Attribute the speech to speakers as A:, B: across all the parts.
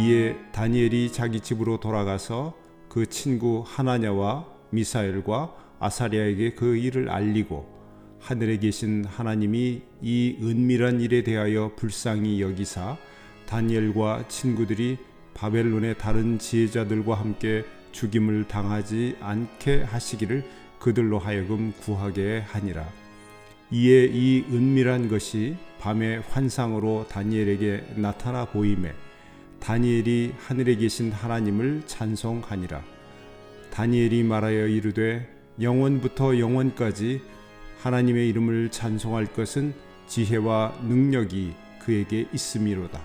A: 이에 다니엘이 자기 집으로 돌아가서 그 친구 하나냐와 미사엘과 아사랴에게 그 일을 알리고 하늘에 계신 하나님이 이 은밀한 일에 대하여 불쌍히 여기사 다니엘과 친구들이 바벨론의 다른 지혜자들과 함께 죽임을 당하지 않게 하시기를 그들로 하여금 구하게 하니라. 이에 이 은밀한 것이 밤의 환상으로 다니엘에게 나타나 보이매 다니엘이 하늘에 계신 하나님을 찬송하니라. 다니엘이 말하여 이르되 영원부터 영원까지 하나님의 이름을 찬송할 것은 지혜와 능력이 그에게 있음이로다.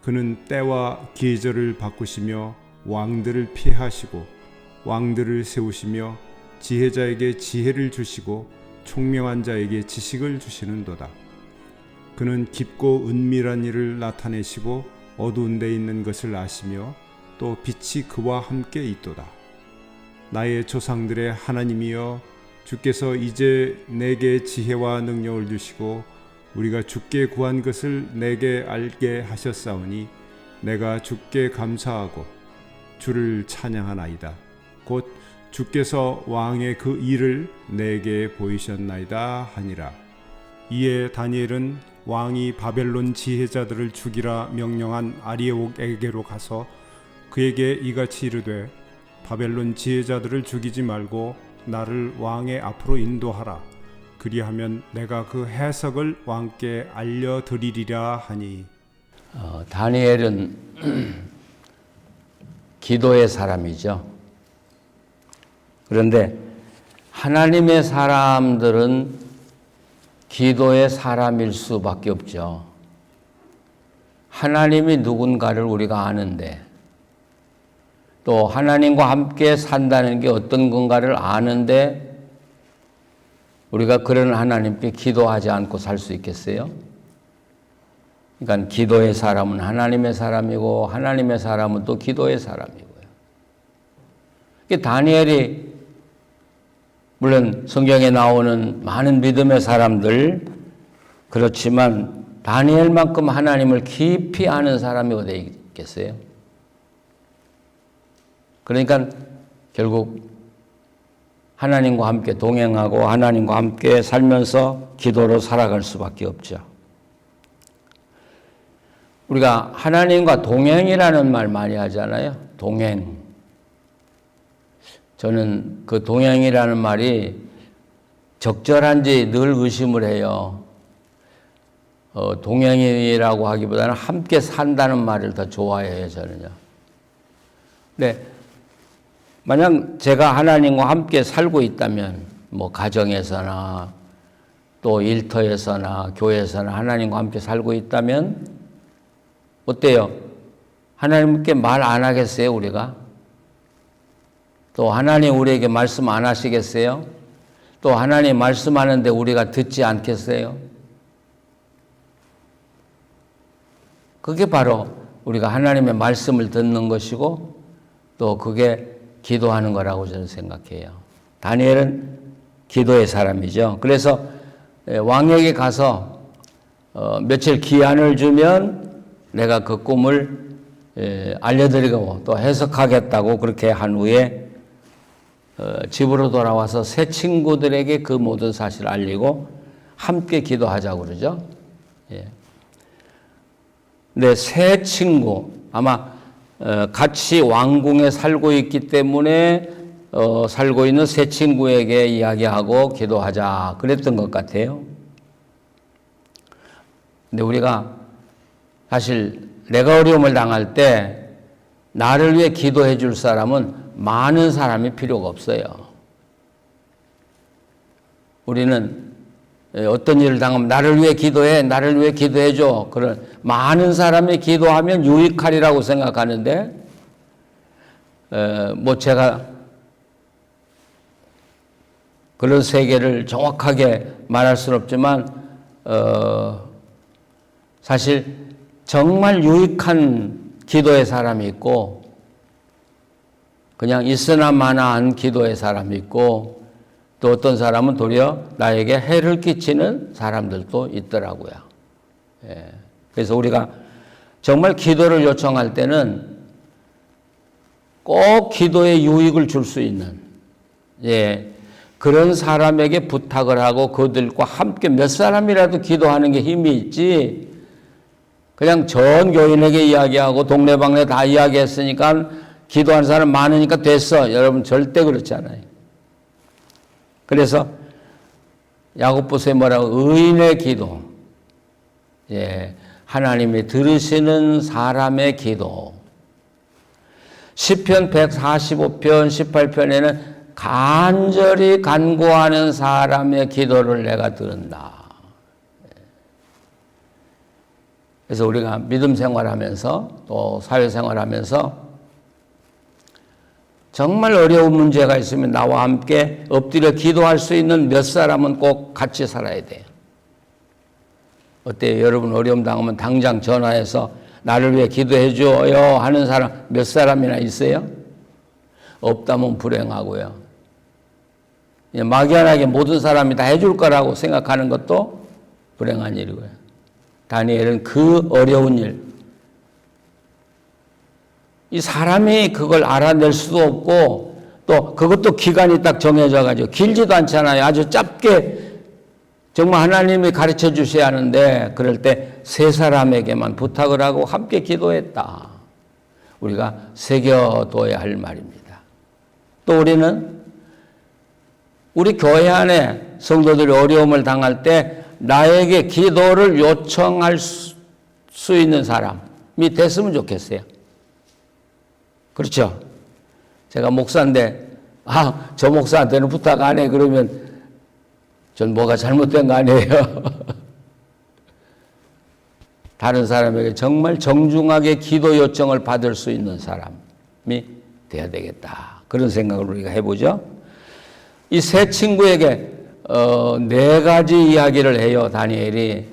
A: 그는 때와 계절을 바꾸시며 왕들을 피하시고 왕들을 세우시며 지혜자에게 지혜를 주시고 총명한 자에게 지식을 주시는도다. 그는 깊고 은밀한 일을 나타내시고 어두운 데 있는 것을 아시며 또 빛이 그와 함께 있도다. 나의 조상들의 하나님이여, 주께서 이제 내게 지혜와 능력을 주시고 우리가 주께 구한 것을 내게 알게 하셨사오니 내가 주께 감사하고 주를 찬양하나이다. 곧 주께서 왕의 그 일을 내게 보이셨나이다 하니라. 이에 다니엘은 왕이 바벨론 지혜자들을 죽이라 명령한 아리옥에게로 가서 그에게 이같이 이르되 바벨론 지혜자들을 죽이지 말고 나를 왕의 앞으로 인도하라. 그리하면 내가 그 해석을 왕께 알려드리리라 하니.
B: 다니엘은 기도의 사람이죠. 그런데 하나님의 사람들은 기도의 사람일 수밖에 없죠. 하나님이 누군가를 우리가 아는데 또 하나님과 함께 산다는 게 어떤 건가를 아는데 우리가 그런 하나님께 기도하지 않고 살 수 있겠어요? 그러니까 기도의 사람은 하나님의 사람이고 하나님의 사람은 또 기도의 사람이고요. 다니엘이 물론 성경에 나오는 많은 믿음의 사람들 그렇지만 다니엘만큼 하나님을 깊이 아는 사람이 어디 있겠어요? 그러니까 결국 하나님과 함께 동행하고 하나님과 함께 살면서 기도로 살아갈 수밖에 없죠. 우리가 하나님과 동행이라는 말 많이 하잖아요. 동행. 저는 그 동행이라는 말이 적절한지 늘 의심을 해요. 동행이라고 하기보다는 함께 산다는 말을 더 좋아해요, 저는요. 근데 만약 제가 하나님과 함께 살고 있다면 뭐 가정에서나 또 일터에서나 교회에서나 하나님과 함께 살고 있다면 어때요? 하나님께 말 안 하겠어요, 우리가? 또 하나님 우리에게 말씀 안 하시겠어요? 또 하나님 말씀하는데 우리가 듣지 않겠어요? 그게 바로 우리가 하나님의 말씀을 듣는 것이고 또 그게 기도하는 거라고 저는 생각해요. 다니엘은 기도의 사람이죠. 그래서 왕에게 가서 며칠 기한을 주면 내가 그 꿈을 알려드리고 또 해석하겠다고 그렇게 한 후에 집으로 돌아와서 새 친구들에게 그 모든 사실을 알리고 함께 기도하자고 그러죠. 근데 새 친구, 아마 같이 왕궁에 살고 있기 때문에 살고 있는 새 친구에게 이야기하고 기도하자 그랬던 것 같아요. 근데 우리가 사실 내가 어려움을 당할 때 나를 위해 기도해 줄 사람은 많은 사람이 필요가 없어요. 우리는 어떤 일을 당하면 나를 위해 기도해, 나를 위해 기도해 줘. 그런 많은 사람이 기도하면 유익하리라고 생각하는데 뭐 제가 그런 세계를 정확하게 말할 수는 없지만 사실 정말 유익한 기도의 사람이 있고 그냥 있으나 마나한 기도의 사람이 있고 또 어떤 사람은 도리어 나에게 해를 끼치는 사람들도 있더라고요. 그래서 우리가 정말 기도를 요청할 때는 꼭 기도에 유익을 줄 수 있는, 예, 그런 사람에게 부탁을 하고 그들과 함께 몇 사람이라도 기도하는 게 힘이 있지, 그냥 전 교인에게 이야기하고 동네방네 다 이야기했으니까 기도하는 사람 많으니까 됐어. 여러분 절대 그렇지 않아요. 그래서 야고보서에 뭐라고, 의인의 기도, 예, 하나님이 들으시는 사람의 기도. 시편 145편 18편에는 간절히 간구하는 사람의 기도를 내가 들은다. 그래서 우리가 믿음 생활하면서 또 사회생활하면서 정말 어려운 문제가 있으면 나와 함께 엎드려 기도할 수 있는 몇 사람은 꼭 같이 살아야 돼요. 어때요? 여러분 어려움 당하면 당장 전화해서 나를 위해 기도해 줘요 하는 사람 몇 사람이나 있어요? 없다면 불행하고요. 막연하게 모든 사람이 다 해줄 거라고 생각하는 것도 불행한 일이고요. 다니엘은 그 어려운 일, 이 사람이 그걸 알아낼 수도 없고 또 그것도 기간이 딱 정해져 가지고 길지도 않잖아요. 아주 짧게 정말 하나님이 가르쳐 주셔야 하는데 그럴 때 세 사람에게만 부탁을 하고 함께 기도했다. 우리가 새겨둬야 할 말입니다. 또 우리는 우리 교회 안에 성도들이 어려움을 당할 때 나에게 기도를 요청할 수 있는 사람이 됐으면 좋겠어요. 그렇죠? 제가 목사인데 저 목사한테는 부탁 안 해 그러면 전 뭐가 잘못된 거 아니에요? 다른 사람에게 정말 정중하게 기도 요청을 받을 수 있는 사람이 돼야 되겠다. 그런 생각을 우리가 해보죠. 이 세 친구에게 네 가지 이야기를 해요. 다니엘이.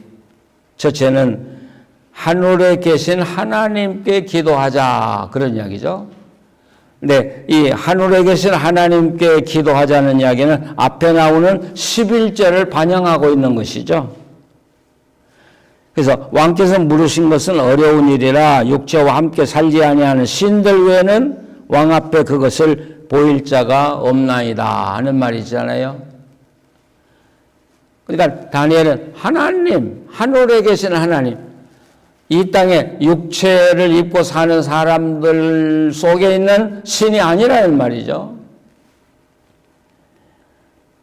B: 첫째는 하늘에 계신 하나님께 기도하자. 그런 이야기죠. 근데 이 하늘에 계신 하나님께 기도하자는 이야기는 앞에 나오는 11절을 반영하고 있는 것이죠. 그래서 왕께서 물으신 것은 어려운 일이라 육체와 함께 살지 아니하는 신들 외에는 왕 앞에 그것을 보일 자가 없나이다 하는 말이잖아요. 그러니까 다니엘은 하나님, 하늘에 계신 하나님, 이 땅에 육체를 입고 사는 사람들 속에 있는 신이 아니라는 말이죠.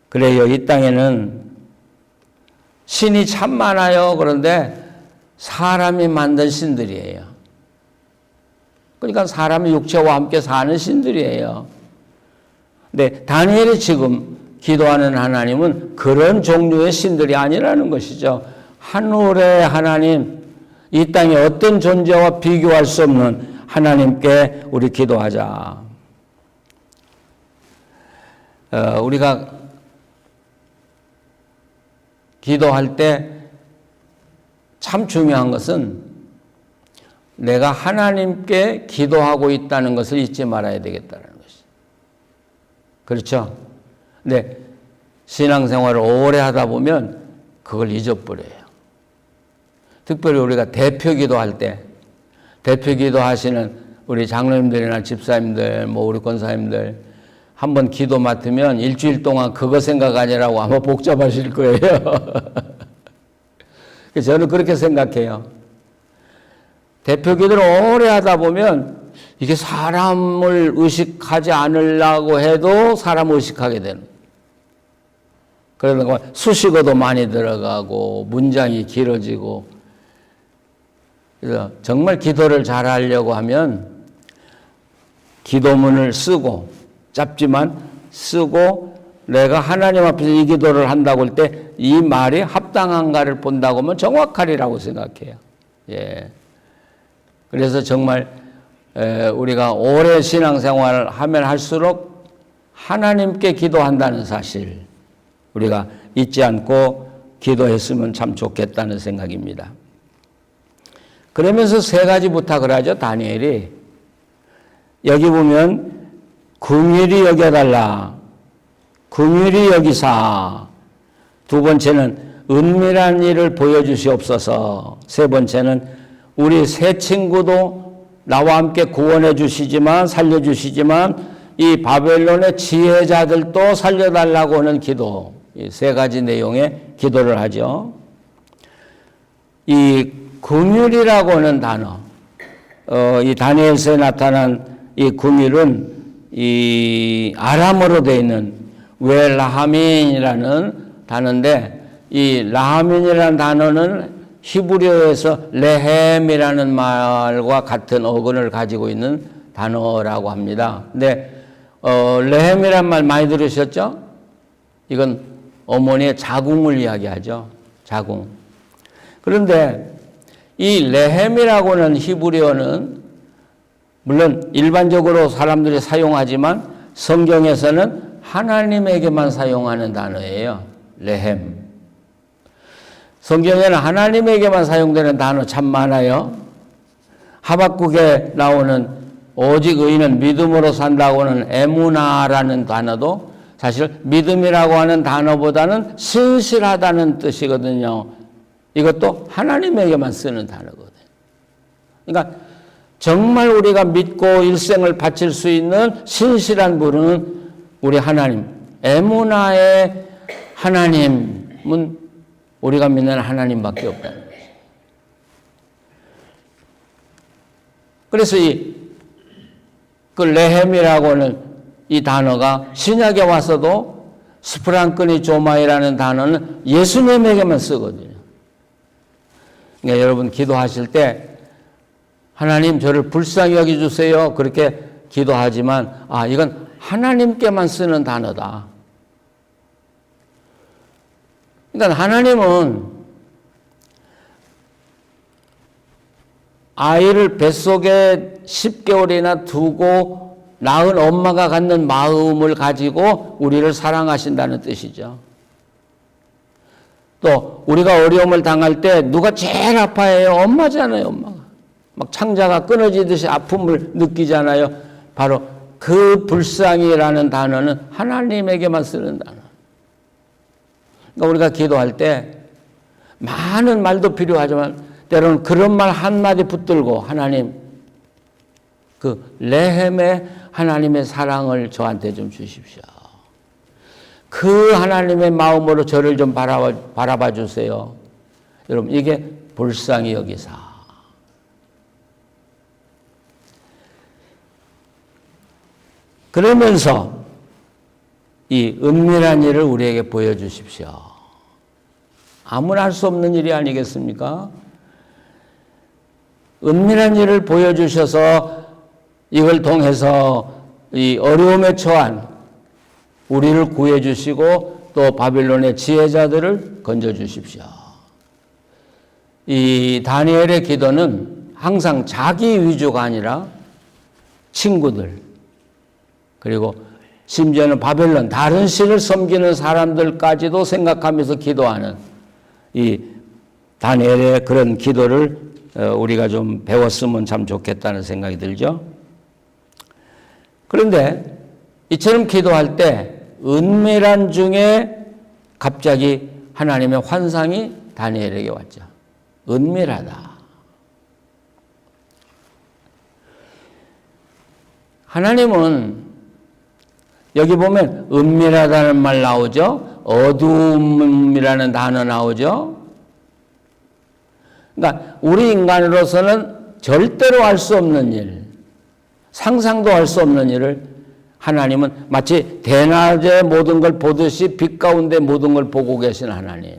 B: 그래요. 이 땅에는 신이 참 많아요. 그런데 사람이 만든 신들이에요. 그러니까 사람이 육체와 함께 사는 신들이에요. 근데 다니엘이 지금 기도하는 하나님은 그런 종류의 신들이 아니라는 것이죠. 하늘의 하나님, 이 땅에 어떤 존재와 비교할 수 없는 하나님께 우리 기도하자. 우리가 기도할 때 참 중요한 것은 내가 하나님께 기도하고 있다는 것을 잊지 말아야 되겠다는 것이죠. 그렇죠? 근데 신앙생활을 오래 하다 보면 그걸 잊어버려요. 특별히 우리가 대표 기도할 때, 대표 기도하시는 우리 장로님들이나 집사님들, 우리 권사님들 한번 기도 맡으면 일주일 동안 그거 생각 아니라고 아마 복잡하실 거예요. 저는 그렇게 생각해요. 대표 기도를 오래 하다 보면 이게 사람을 의식하지 않으려고 해도 사람 의식하게 되는. 그러다 수식어도 많이 들어가고 문장이 길어지고. 그래서 정말 기도를 잘하려고 하면 기도문을 쓰고 짧지만 쓰고 내가 하나님 앞에서 이 기도를 한다고 할 때 이 말이 합당한가를 본다고 하면 정확하리라고 생각해요. 예. 그래서 정말 우리가 오래 신앙생활을 하면 할수록 하나님께 기도한다는 사실 우리가 잊지 않고 기도했으면 참 좋겠다는 생각입니다. 그러면서 세 가지 부탁을 하죠. 다니엘이. 여기 보면 긍휼히 여겨달라. 긍휼히 여기사. 두 번째는 은밀한 일을 보여주시옵소서. 세 번째는 우리 새 친구도 나와 함께 구원해 주시지만, 살려주시지만, 이 바벨론의 지혜자들도 살려달라고 하는 기도, 이 세 가지 내용의 기도를 하죠. 이 긍휼이라고 하는 단어, 이 다니엘서에 나타난 이 긍휼은 이 아람어로 되어 있는 웰라하민이라는 단어인데, 이 라하민이라는 단어는 히브리어에서 레헴이라는 말과 같은 어근을 가지고 있는 단어라고 합니다. 근데 레헴이란 말 많이 들으셨죠? 이건 어머니의 자궁을 이야기하죠. 자궁. 그런데 이 레헴이라고 하는 히브리어는 물론 일반적으로 사람들이 사용하지만 성경에서는 하나님에게만 사용하는 단어예요. 레헴. 성경에는 하나님에게만 사용되는 단어 참 많아요. 하박국에 나오는 오직 의인은 믿음으로 산다고 하는 에무나라는 단어도 사실 믿음이라고 하는 단어보다는 신실하다는 뜻이거든요. 이것도 하나님에게만 쓰는 단어거든요. 그러니까 정말 우리가 믿고 일생을 바칠 수 있는 신실한 분은 우리 하나님, 에무나의 하나님은 우리가 믿는 하나님밖에 없다는 거죠. 그래서 그 레헴이라고 하는 이 단어가 신약에 와서도 스프랑크니 조마이라는 단어는 예수님에게만 쓰거든요. 그러니까 여러분 기도하실 때 하나님 저를 불쌍히 여겨주세요. 그렇게 기도하지만 이건 하나님께만 쓰는 단어다. 그러니까 하나님은 아이를 뱃속에 10개월이나 두고 낳은 엄마가 갖는 마음을 가지고 우리를 사랑하신다는 뜻이죠. 또 우리가 어려움을 당할 때 누가 제일 아파해요? 엄마잖아요. 엄마가. 막 창자가 끊어지듯이 아픔을 느끼잖아요. 바로 그 불쌍이라는 단어는 하나님에게만 쓰는 단어. 그러니까 우리가 기도할 때 많은 말도 필요하지만 때로는 그런 말 한마디 붙들고 하나님 그 레헴의 하나님의 사랑을 저한테 좀 주십시오. 그 하나님의 마음으로 저를 좀 바라봐 주세요. 여러분 이게 불쌍히 여기사. 그러면서 이 은밀한 일을 우리에게 보여주십시오. 아무나 할 수 없는 일이 아니겠습니까? 은밀한 일을 보여주셔서 이걸 통해서 이 어려움에 처한 우리를 구해주시고 또 바빌론의 지혜자들을 건져주십시오. 이 다니엘의 기도는 항상 자기 위주가 아니라 친구들 그리고 심지어는 바벨론 다른 신을 섬기는 사람들까지도 생각하면서 기도하는 이 다니엘의 그런 기도를 우리가 좀 배웠으면 참 좋겠다는 생각이 들죠. 그런데 이처럼 기도할 때 은밀한 중에 갑자기 하나님의 환상이 다니엘에게 왔죠. 은밀하다. 하나님은 여기 보면 은밀하다는 말 나오죠. 어두움이라는 단어 나오죠. 그러니까 우리 인간으로서는 절대로 할 수 없는 일, 상상도 할 수 없는 일을 하나님은 마치 대낮에 모든 걸 보듯이 빛 가운데 모든 걸 보고 계신 하나님.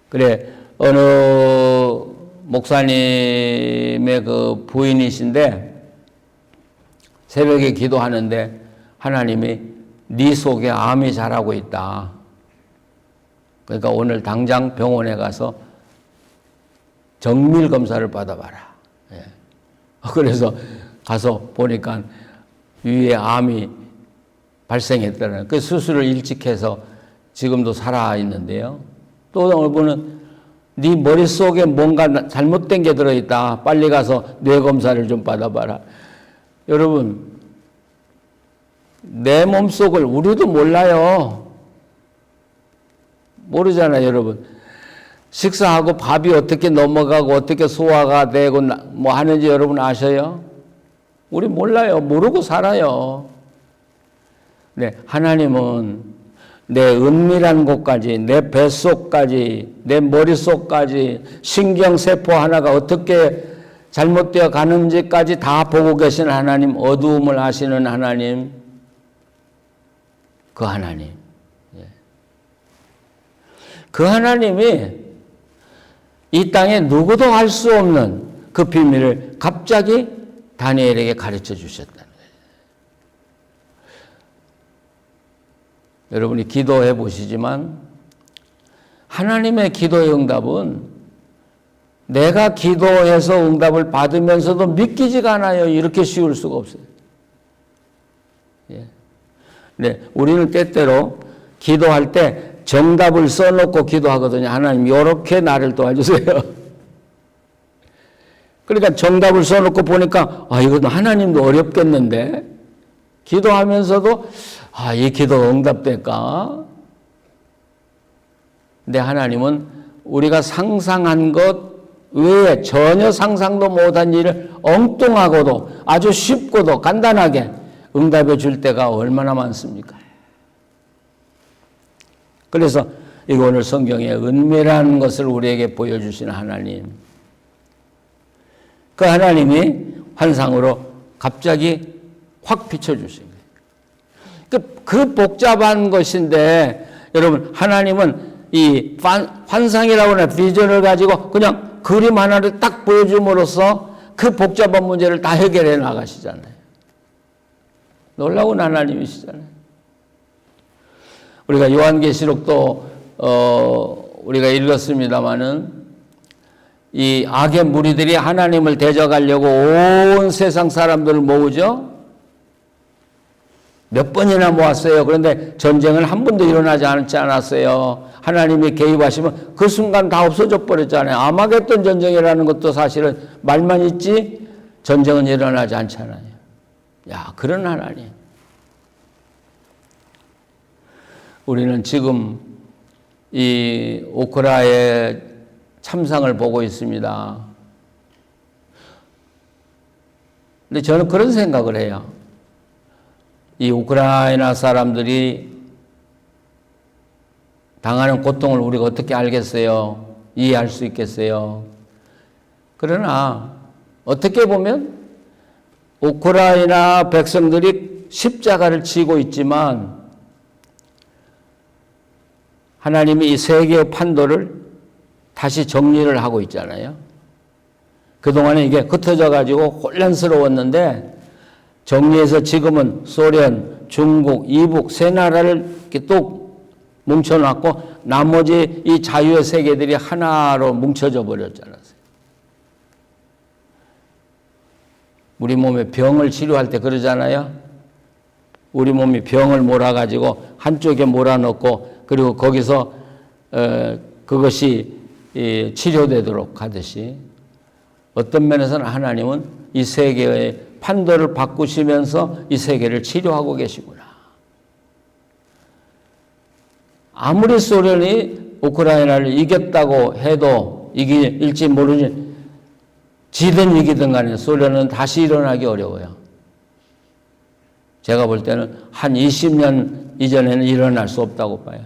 B: 그래 어느 목사님의 그 부인이신데 새벽에 기도하는데 하나님이 네 속에 암이 자라고 있다. 그러니까 오늘 당장 병원에 가서 정밀 검사를 받아봐라. 예. 그래서 가서 보니까 위에 암이 발생했다는 그 수술을 일찍 해서 지금도 살아있는데요. 또 어느 분은 네 머릿속에 뭔가 잘못된 게 들어있다. 빨리 가서 뇌 검사를 좀 받아봐라. 여러분 내 몸속을 우리도 몰라요. 모르잖아요, 여러분. 식사하고 밥이 어떻게 넘어가고 어떻게 소화가 되고 뭐 하는지 여러분 아셔요? 우리 몰라요. 모르고 살아요. 네, 하나님은 내 은밀한 곳까지, 내 뱃속까지, 내 머릿속까지 신경세포 하나가 어떻게 잘못되어 가는지까지 다 보고 계신 하나님, 어두움을 아시는 하나님, 그 하나님. 그 하나님이 이 땅에 누구도 알 수 없는 그 비밀을 갑자기 다니엘에게 가르쳐 주셨다는 거예요. 여러분이 기도해 보시지만 하나님의 기도의 응답은 내가 기도해서 응답을 받으면서도 믿기지가 않아요. 이렇게 쉬울 수가 없어요. 예. 네, 우리는 때때로 기도할 때 정답을 써놓고 기도하거든요. 하나님, 이렇게 나를 도와주세요. 그러니까 정답을 써놓고 보니까, 이건 하나님도 어렵겠는데? 기도하면서도, 이 기도가 응답될까? 근데 하나님은 우리가 상상한 것 외에 전혀 상상도 못한 일을 엉뚱하고도 아주 쉽고도 간단하게 응답해 줄 때가 얼마나 많습니까? 그래서 이거 오늘 성경에 은밀한 것을 우리에게 보여주시는 하나님. 그 하나님이 환상으로 갑자기 확 비춰주신 거예요. 그 복잡한 것인데 여러분 하나님은 이 환상이라고 하는 비전을 가지고 그냥 그림 하나를 딱 보여줌으로써 그 복잡한 문제를 다 해결해 나가시잖아요. 놀라운 하나님이시잖아요. 우리가 요한계시록도 우리가 읽었습니다마는 이 악의 무리들이 하나님을 대적하려고 온 세상 사람들을 모으죠. 몇 번이나 모았어요. 그런데 전쟁은 한 번도 일어나지 않았어요. 하나님이 개입하시면 그 순간 다 없어져 버렸잖아요. 아마겟돈 전쟁이라는 것도 사실은 말만 있지 전쟁은 일어나지 않잖아요. 야, 그런 하나님. 우리는 지금 이 우크라이나의 참상을 보고 있습니다. 근데 저는 그런 생각을 해요. 이 우크라이나 사람들이 당하는 고통을 우리가 어떻게 알겠어요? 이해할 수 있겠어요? 그러나 어떻게 보면 우크라이나 백성들이 십자가를 지고 있지만 하나님이 이 세계의 판도를 다시 정리를 하고 있잖아요. 그동안에 이게 흩어져 가지고 혼란스러웠는데 정리해서 지금은 소련, 중국, 이북 세 나라를 이렇게 또 뭉쳐놨고 나머지 이 자유의 세계들이 하나로 뭉쳐져 버렸잖아요. 우리 몸에 병을 치료할 때 그러잖아요. 우리 몸이 병을 몰아가지고 한쪽에 몰아넣고 그리고 거기서 그것이 치료되도록 하듯이 어떤 면에서는 하나님은 이 세계의 판도를 바꾸시면서 이 세계를 치료하고 계시구나. 아무리 소련이 우크라이나를 이겼다고 해도 이길지 모르지 지든 이기든 간에 소련은 다시 일어나기 어려워요. 제가 볼 때는 한 20년 이전에는 일어날 수 없다고 봐요.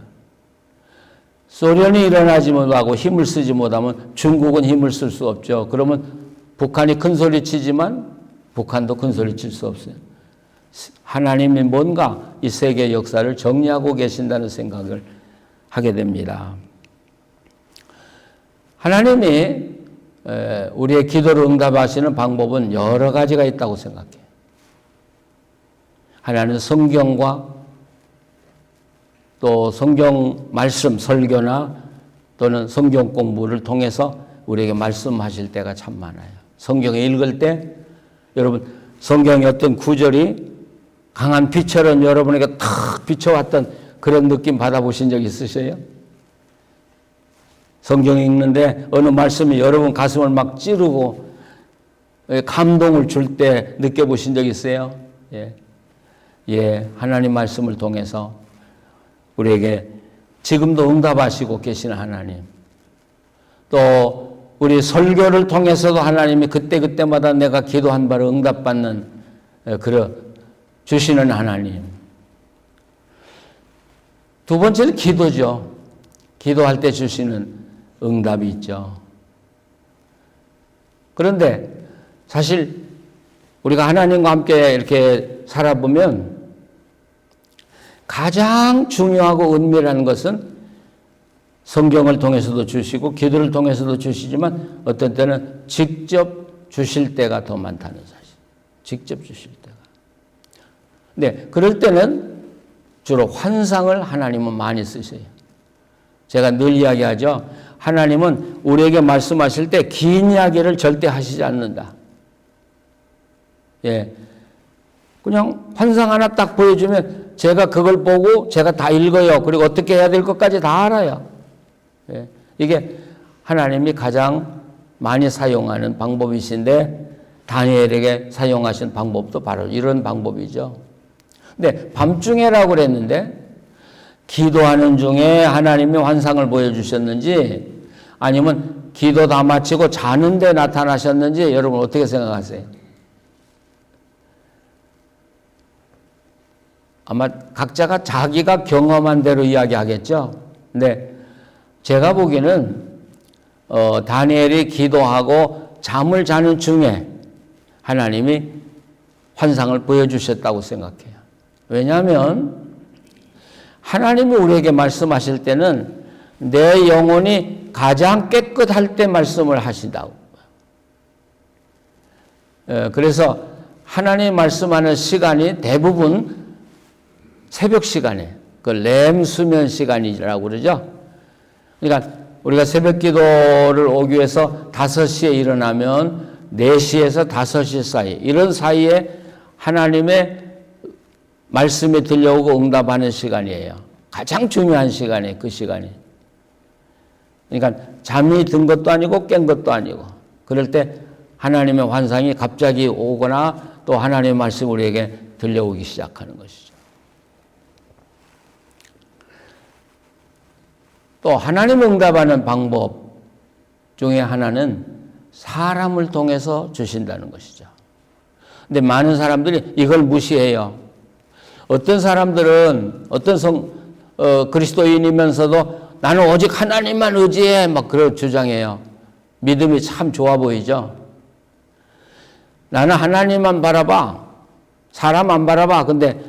B: 소련이 일어나지 못하고 힘을 쓰지 못하면 중국은 힘을 쓸 수 없죠. 그러면 북한이 큰 소리 치지만 북한도 큰 소리 칠 수 없어요. 하나님이 뭔가 이 세계 역사를 정리하고 계신다는 생각을 하게 됩니다. 하나님이 우리의 기도를 응답하시는 방법은 여러 가지가 있다고 생각해요. 하나는 성경과 또 성경 말씀 설교나 또는 성경 공부를 통해서 우리에게 말씀하실 때가 참 많아요. 성경을 읽을 때 여러분 성경의 어떤 구절이 강한 빛처럼 여러분에게 탁 비춰왔던 그런 느낌 받아보신 적 있으세요? 성경 읽는데 어느 말씀이 여러분 가슴을 막 찌르고 감동을 줄 때 느껴보신 적 있어요? 예, 하나님 말씀을 통해서 우리에게 지금도 응답하시고 계시는 하나님. 또 우리 설교를 통해서도 하나님이 그때그때마다 내가 기도한 바를 응답받는 주시는 하나님. 두 번째는 기도죠. 기도할 때 주시는 응답이 있죠. 그런데 사실 우리가 하나님과 함께 이렇게 살아보면 가장 중요하고 은밀한 것은 성경을 통해서도 주시고 기도를 통해서도 주시지만 어떤 때는 직접 주실 때가 더 많다는 사실. 직접 주실 때가. 네, 그럴 때는 주로 환상을 하나님은 많이 쓰세요. 제가 늘 이야기하죠. 하나님은 우리에게 말씀하실 때 긴 이야기를 절대 하시지 않는다. 예. 그냥 환상 하나 딱 보여주면 제가 그걸 보고 제가 다 읽어요. 그리고 어떻게 해야 될 것까지 다 알아요. 예. 이게 하나님이 가장 많이 사용하는 방법이신데 다니엘에게 사용하신 방법도 바로 이런 방법이죠. 근데 밤중에라고 그랬는데 기도하는 중에 하나님이 환상을 보여주셨는지 아니면 기도 다 마치고 자는데 나타나셨는지 여러분 어떻게 생각하세요? 아마 각자가 자기가 경험한 대로 이야기하겠죠. 근데 제가 보기에는 다니엘이 기도하고 잠을 자는 중에 하나님이 환상을 보여주셨다고 생각해요. 왜냐하면 하나님이 우리에게 말씀하실 때는 내 영혼이 가장 깨끗할 때 말씀을 하신다고. 그래서 하나님이 말씀하는 시간이 대부분 새벽 시간에 그 렘 수면 시간이라고 그러죠. 그러니까 우리가 새벽 기도를 오기 위해서 5시에 일어나면 4시에서 5시 사이 이런 사이에 하나님의 말씀이 들려오고 응답하는 시간이에요. 가장 중요한 시간이에요. 그 시간이. 그러니까 잠이 든 것도 아니고 깬 것도 아니고 그럴 때 하나님의 환상이 갑자기 오거나 또 하나님의 말씀이 우리에게 들려오기 시작하는 것이죠. 또 하나님 응답하는 방법 중에 하나는 사람을 통해서 주신다는 것이죠. 근데 많은 사람들이 이걸 무시해요. 어떤 사람들은 그리스도인이면서도 나는 오직 하나님만 의지해 막 그런 주장해요. 믿음이 참 좋아 보이죠. 나는 하나님만 바라봐. 사람 안 바라봐. 근데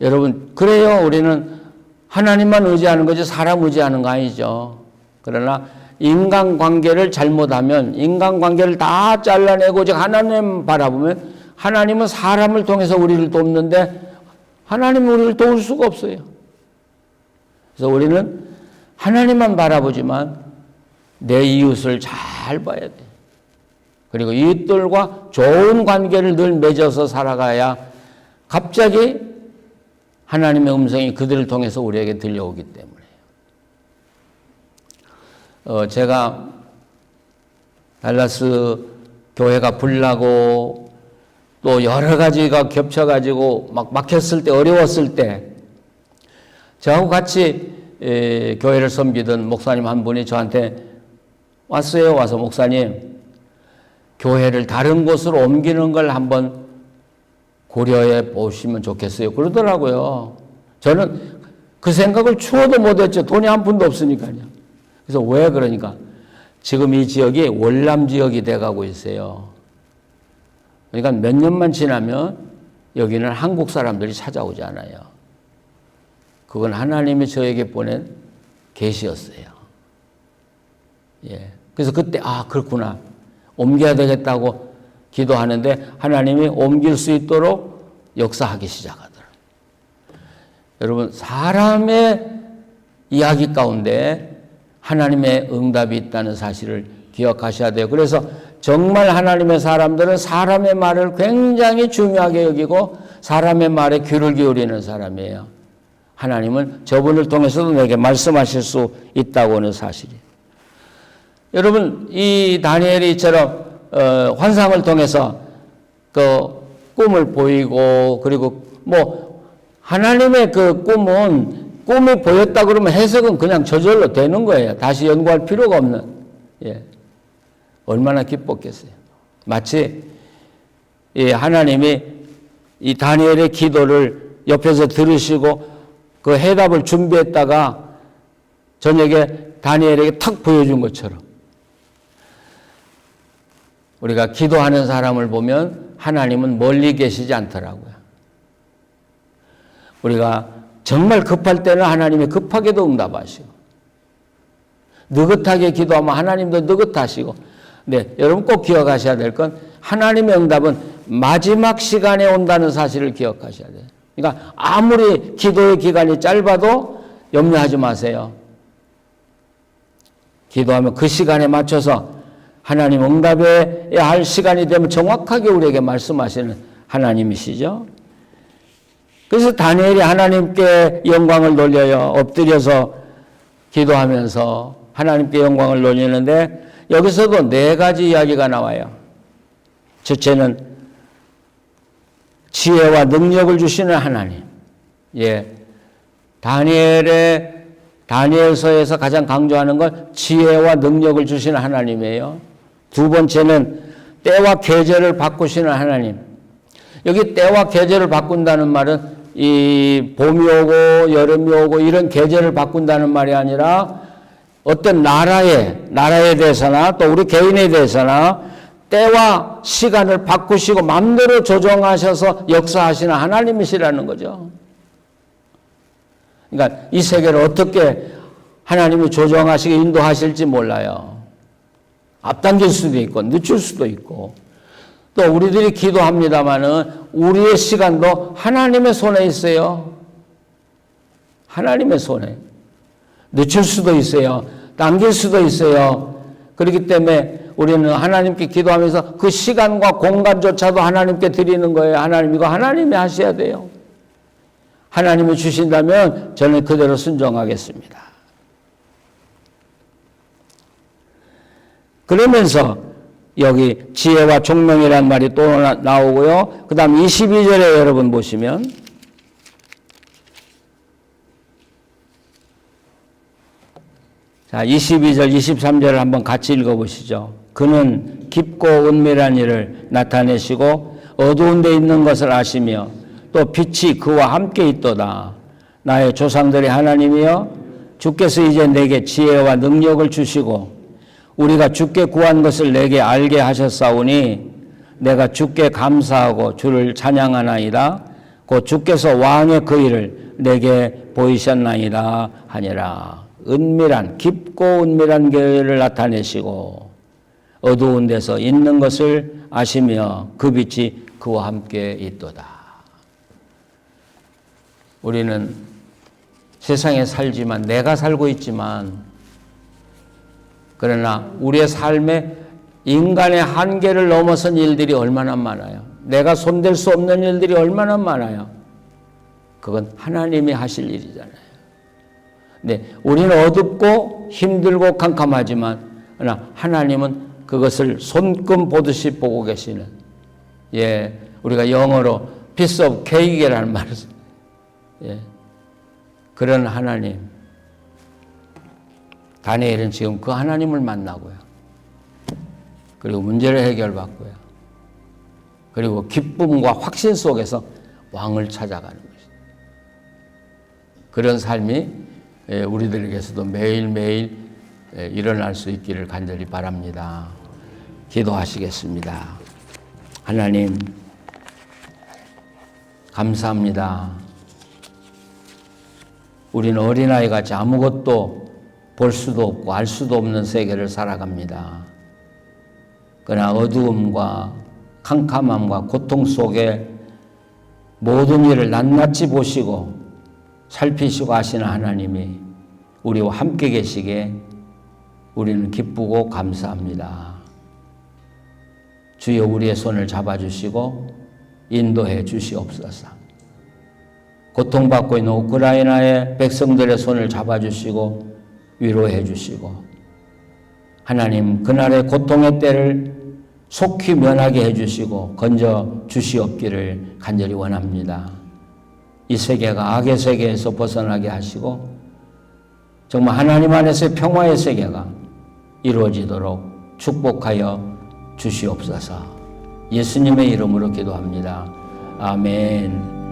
B: 여러분 그래요. 우리는 하나님만 의지하는 거지 사람 의지하는 거 아니죠. 그러나 인간관계를 잘못하면 인간관계를 다 잘라내고 오직 하나님 바라보면 하나님은 사람을 통해서 우리를 돕는데 하나님은 우리를 도울 수가 없어요. 그래서 우리는 하나님만 바라보지만 내 이웃을 잘 봐야 돼. 그리고 이웃들과 좋은 관계를 늘 맺어서 살아가야 갑자기 하나님의 음성이 그들을 통해서 우리에게 들려오기 때문에. 제가 달라스 교회가 불나고 또 여러 가지가 겹쳐가지고 막 막혔을 때 어려웠을 때 저하고 같이 교회를 섬기던 목사님 한 분이 저한테 왔어요. 와서 목사님 교회를 다른 곳으로 옮기는 걸 한번 고려해 보시면 좋겠어요. 그러더라고요. 저는 그 생각을 추워도 못했죠. 돈이 한 푼도 없으니까요. 그래서 왜 그러니까 지금 이 지역이 월남 지역이 돼가고 있어요. 그러니까 몇 년만 지나면 여기는 한국 사람들이 찾아오지 않아요. 그건 하나님이 저에게 보낸 계시였어요. 예. 그래서 그때 그렇구나. 옮겨야 되겠다고 기도하는데 하나님이 옮길 수 있도록 역사하기 시작하더라고요. 여러분 사람의 이야기 가운데 하나님의 응답이 있다는 사실을 기억하셔야 돼요. 그래서 정말 하나님의 사람들은 사람의 말을 굉장히 중요하게 여기고 사람의 말에 귀를 기울이는 사람이에요. 하나님은 저분을 통해서도 내게 말씀하실 수 있다고 하는 사실이에요. 여러분 이 다니엘이 이처럼 환상을 통해서 그 꿈을 보이고 그리고 뭐 하나님의 그 꿈은 꿈이 보였다 그러면 해석은 그냥 저절로 되는 거예요. 다시 연구할 필요가 없는. 예. 얼마나 기뻤겠어요. 마치 이 하나님이 이 다니엘의 기도를 옆에서 들으시고 그 해답을 준비했다가 저녁에 다니엘에게 탁 보여준 것처럼 우리가 기도하는 사람을 보면 하나님은 멀리 계시지 않더라고요. 우리가 정말 급할 때는 하나님이 급하게도 응답하시고 느긋하게 기도하면 하나님도 느긋하시고 네, 여러분 꼭 기억하셔야 될 건 하나님의 응답은 마지막 시간에 온다는 사실을 기억하셔야 돼요. 그러니까 아무리 기도의 기간이 짧아도 염려하지 마세요. 기도하면 그 시간에 맞춰서 하나님 응답해야 할 시간이 되면 정확하게 우리에게 말씀하시는 하나님이시죠. 그래서 다니엘이 하나님께 영광을 돌려요. 엎드려서 기도하면서 하나님께 영광을 돌리는데 여기서도 네 가지 이야기가 나와요. 첫째는 지혜와 능력을 주시는 하나님. 예. 다니엘서에서 가장 강조하는 건 지혜와 능력을 주시는 하나님이에요. 두 번째는 때와 계절을 바꾸시는 하나님. 여기 때와 계절을 바꾼다는 말은 이 봄이 오고 여름이 오고 이런 계절을 바꾼다는 말이 아니라 어떤 나라에 대해서나 또 우리 개인에 대해서나 때와 시간을 바꾸시고 마음대로 조정하셔서 역사하시는 하나님이시라는 거죠. 그러니까 이 세계를 어떻게 하나님이 조정하시고 인도하실지 몰라요. 앞당길 수도 있고 늦출 수도 있고 또 우리들이 기도합니다마는 우리의 시간도 하나님의 손에 있어요. 하나님의 손에. 늦출 수도 있어요. 당길 수도 있어요. 그렇기 때문에 우리는 하나님께 기도하면서 그 시간과 공간조차도 하나님께 드리는 거예요. 하나님 이거 하나님이 하셔야 돼요. 하나님이 주신다면 저는 그대로 순종하겠습니다. 그러면서 여기 지혜와 총명이라는 말이 또 나오고요. 그 다음 22절에 여러분 보시면 자 22절 23절을 한번 같이 읽어보시죠. 그는 깊고 은밀한 일을 나타내시고 어두운 데 있는 것을 아시며 또 빛이 그와 함께 있도다. 나의 조상들의 하나님이여 주께서 이제 내게 지혜와 능력을 주시고 우리가 주께 구한 것을 내게 알게 하셨사오니 내가 주께 감사하고 주를 찬양하나이다. 곧 주께서 왕의 그 일을 내게 보이셨나이다 하니라. 은밀한 깊고 은밀한 계를 나타내시고 어두운 데서 있는 것을 아시며 그 빛이 그와 함께 있도다. 우리는 세상에 살지만 내가 살고 있지만 그러나 우리의 삶에 인간의 한계를 넘어선 일들이 얼마나 많아요. 내가 손댈 수 없는 일들이 얼마나 많아요. 그건 하나님이 하실 일이잖아요. 네, 우리는 어둡고 힘들고 캄캄하지만 그러나 하나님은 그것을 손금 보듯이 보고 계시는 예, 우리가 영어로 piece of cake이라는 말을 예, 그런 하나님. 다니엘은 지금 그 하나님을 만나고요. 그리고 문제를 해결받고요. 그리고 기쁨과 확신 속에서 왕을 찾아가는 것입니다. 그런 삶이 우리들에게서도 매일매일 일어날 수 있기를 간절히 바랍니다. 기도하시겠습니다. 하나님, 감사합니다. 우리는 어린아이 같이 아무것도 볼 수도 없고 알 수도 없는 세계를 살아갑니다. 그러나 어두움과 캄캄함과 고통 속에 모든 일을 낱낱이 보시고 살피시고 하시는 하나님이 우리와 함께 계시기에 우리는 기쁘고 감사합니다. 주여 우리의 손을 잡아주시고 인도해 주시옵소서. 고통받고 있는 우크라이나의 백성들의 손을 잡아주시고 위로해 주시고 하나님 그날의 고통의 때를 속히 면하게 해주시고 건져 주시옵기를 간절히 원합니다. 이 세계가 악의 세계에서 벗어나게 하시고 정말 하나님 안에서의 평화의 세계가 이루어지도록 축복하여 주시옵소서. 예수님의 이름으로 기도합니다. 아멘.